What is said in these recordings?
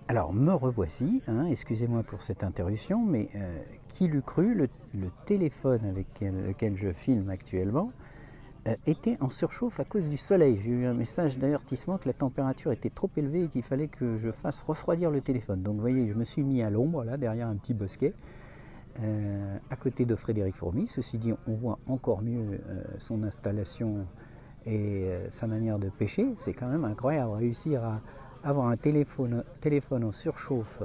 Alors me revoici, hein, excusez-moi pour cette interruption, mais qui l'eût cru, le téléphone avec lequel je filme actuellement était en surchauffe à cause du soleil. J'ai eu un message d'avertissement que la température était trop élevée et qu'il fallait que je fasse refroidir le téléphone. Donc vous voyez, je me suis mis à l'ombre, là, derrière un petit bosquet, à côté de Frédéric Fourmy. Ceci dit, on voit encore mieux son installation et sa manière de pêcher. C'est quand même incroyable, réussir à avoir un téléphone en surchauffe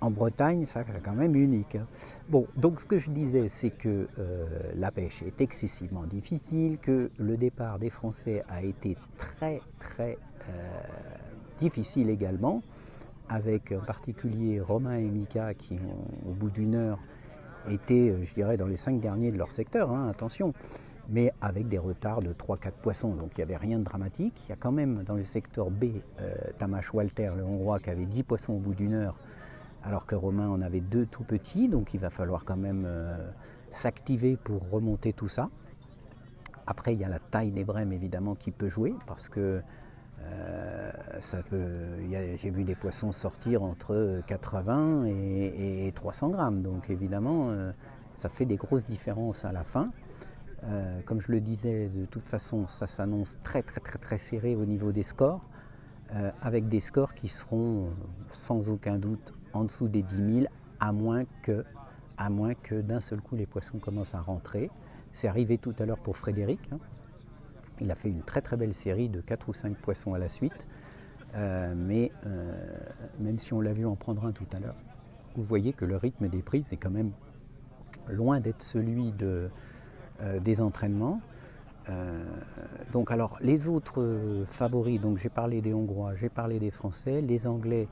en Bretagne, ça c'est quand même unique. Hein. Bon, donc ce que je disais, c'est que la pêche est excessivement difficile, que le départ des Français a été très difficile également, avec en particulier Romain et Mika qui ont, au bout d'une heure, été, je dirais, dans les 5 derniers de leur secteur, hein, attention, mais avec des retards de 3-4 poissons, donc il n'y avait rien de dramatique. Il y a quand même dans le secteur B, Tamas Walter, le Hongrois, qui avait 10 poissons au bout d'une heure, alors que Romain en avait 2 tout petits, donc il va falloir quand même s'activer pour remonter tout ça. Après, il y a la taille des brèmes évidemment qui peut jouer, parce que j'ai vu des poissons sortir entre 80 et 300 grammes, donc évidemment ça fait des grosses différences à la fin. Comme je le disais, de toute façon, ça s'annonce très serré au niveau des scores, avec des scores qui seront sans aucun doute en dessous des 10 000, à moins que d'un seul coup les poissons commencent à rentrer. C'est arrivé tout à l'heure pour Frédéric. Hein. Il a fait une très belle série de 4 ou 5 poissons à la suite, mais même si on l'a vu en prendre un tout à l'heure, vous voyez que le rythme des prises est quand même loin d'être celui des entraînements. Donc alors les autres favoris, donc j'ai parlé des Hongrois, j'ai parlé des Français, les Anglais,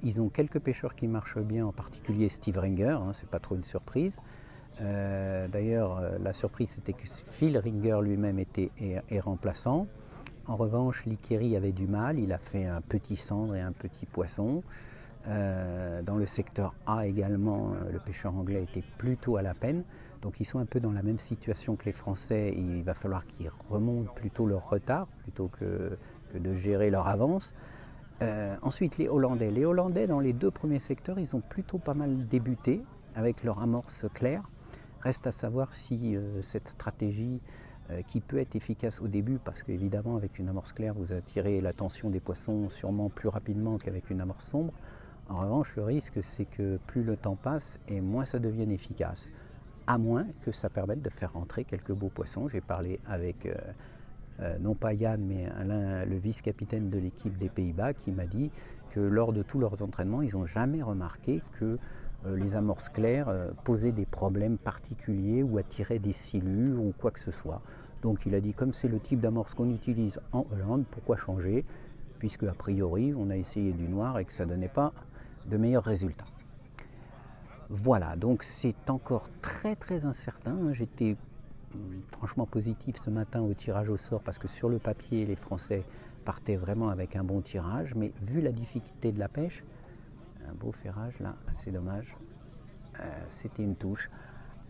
ils ont quelques pêcheurs qui marchent bien, en particulier Steve Ringer, hein, c'est pas trop une surprise. D'ailleurs la surprise c'était que Phil Ringer lui-même est remplaçant. En revanche, Likeri avait du mal, il a fait un petit cendre et un petit poisson. Dans le secteur A également, le pêcheur anglais était plutôt à la peine. Donc ils sont un peu dans la même situation que les Français. Il va falloir qu'ils remontent plutôt leur retard plutôt que de gérer leur avance. Ensuite les Hollandais. Les Hollandais dans les 2 premiers secteurs, ils ont plutôt pas mal débuté avec leur amorce claire. Reste à savoir si cette stratégie qui peut être efficace au début, parce qu'évidemment avec une amorce claire vous attirez l'attention des poissons sûrement plus rapidement qu'avec une amorce sombre. En revanche, le risque, c'est que plus le temps passe et moins ça devienne efficace. À moins que ça permette de faire rentrer quelques beaux poissons. J'ai parlé avec, non pas Yann, mais Alain, le vice-capitaine de l'équipe des Pays-Bas, qui m'a dit que lors de tous leurs entraînements, ils n'ont jamais remarqué que les amorces claires posaient des problèmes particuliers ou attiraient des silures ou quoi que ce soit. Donc il a dit, comme c'est le type d'amorce qu'on utilise en Hollande, pourquoi changer? Puisque a priori, on a essayé du noir et que ça ne donnait pas de meilleurs résultats. Voilà, donc c'est encore très incertain. J'étais franchement positif ce matin au tirage au sort parce que sur le papier, les Français partaient vraiment avec un bon tirage, mais vu la difficulté de la pêche, un beau ferrage là, c'est dommage, c'était une touche.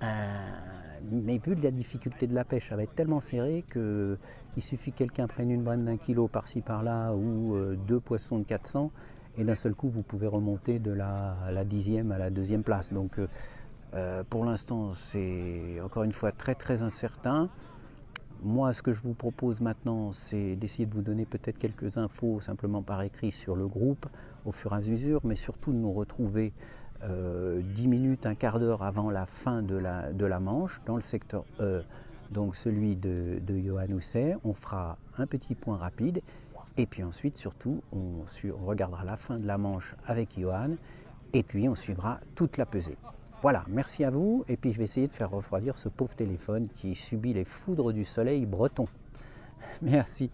Mais vu la difficulté de la pêche, ça va être tellement serré qu'il suffit que quelqu'un prenne une brème d'1 kilo par-ci par-là ou 2 poissons de 400 et d'un seul coup vous pouvez remonter de la 10e à la 2e place. Donc pour l'instant c'est encore une fois très incertain. Moi ce que je vous propose maintenant c'est d'essayer de vous donner peut-être quelques infos simplement par écrit sur le groupe au fur et à mesure, mais surtout de nous retrouver 10 minutes, un quart d'heure avant la fin de la manche dans le secteur E, donc celui de Johan Housset. On fera un petit point rapide et puis ensuite surtout on regardera la fin de la manche avec Johan et puis on suivra toute la pesée. Voilà, merci à vous et puis je vais essayer de faire refroidir ce pauvre téléphone qui subit les foudres du soleil breton. Merci.